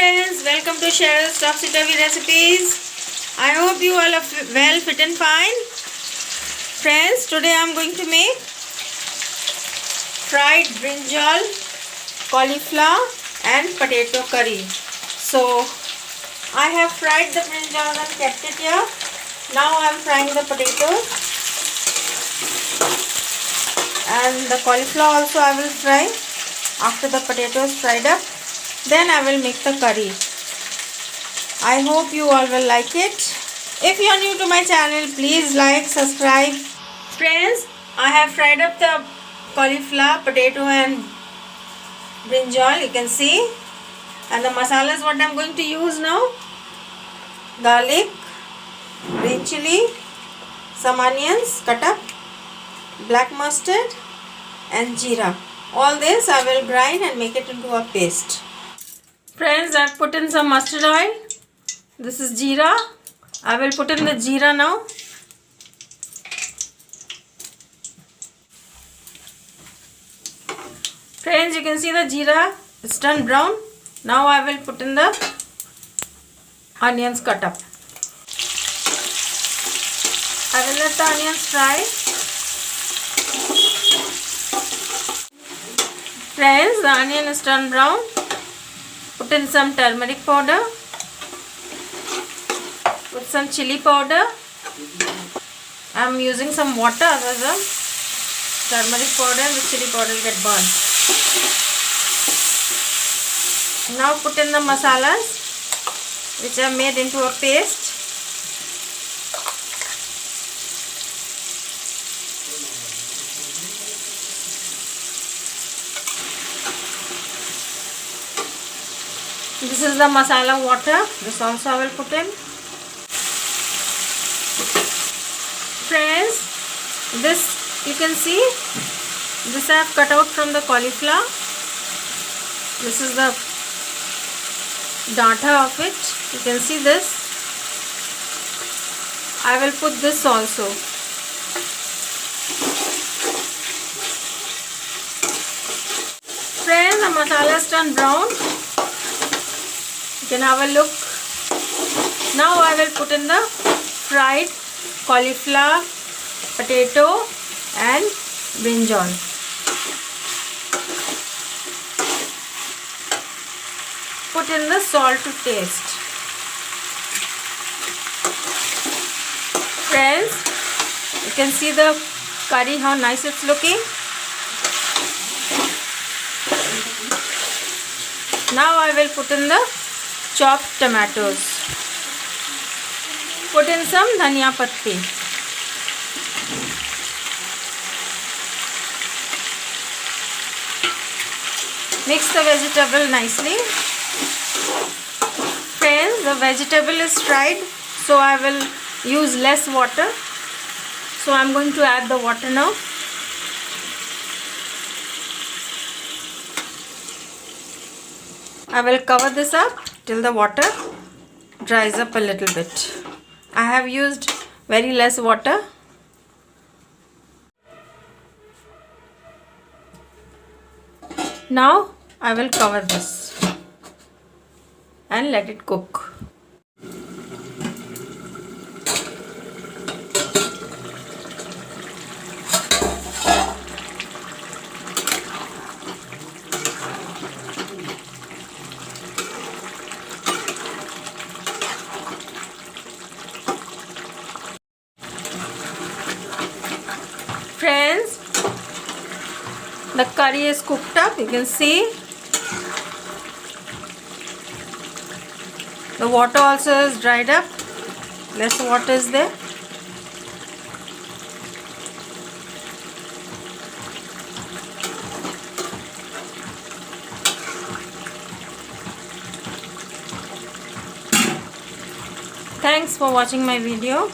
friends, welcome to Cheryl's Topsy-Turvy Recipes. I hope you all are well, fit and fine. Friends, today I am going to make fried brinjal, cauliflower and potato curry. So, I have fried the brinjal and kept it here. Now I am frying the potatoes. And the cauliflower also I will fry after the potatoes fried up. Then I will make the curry. I hope you all will like it. If you are new to my channel, please like, subscribe. Friends, I have fried up the cauliflower, potato and brinjal, you can see. And the masalas what I am going to use now. Garlic, green chili, some onions cut up, black mustard and jeera. All this I will grind and make it into a paste. Friends, I have put in some mustard oil. This is jeera. I will put in the jeera now. Friends, you can see the jeera. It's turned brown. Now I will put in the onions cut up. I will let the onions fry. Friends, the onion is turned brown. Put in some turmeric powder. Put some chili powder. I am using some water, otherwise the turmeric powder and the chili powder will get burnt. Now put in the masalas which I have made into a paste. This is the masala water. This also I will put in. Friends, this you can see. This I have cut out from the cauliflower. This is the data of it. You can see this. I will put this also. Friends, the masala is turned brown. You can have a look. Now I will put in the fried cauliflower, potato and brinjal. Put in the salt to taste. Friends, you can see the curry, how nice it's looking. Now I will put in the chopped tomatoes. Put in some dhania patti. Mix the vegetable nicely. Friends, the vegetable is fried, so I will use less water. So I am going to add the water now. I will cover this up till the water dries up a little bit. I have used very less water. Now I will cover this and let it cook. Friends, the curry is cooked up, you can see. The water also is dried up. Less water is there. Thanks for watching my video.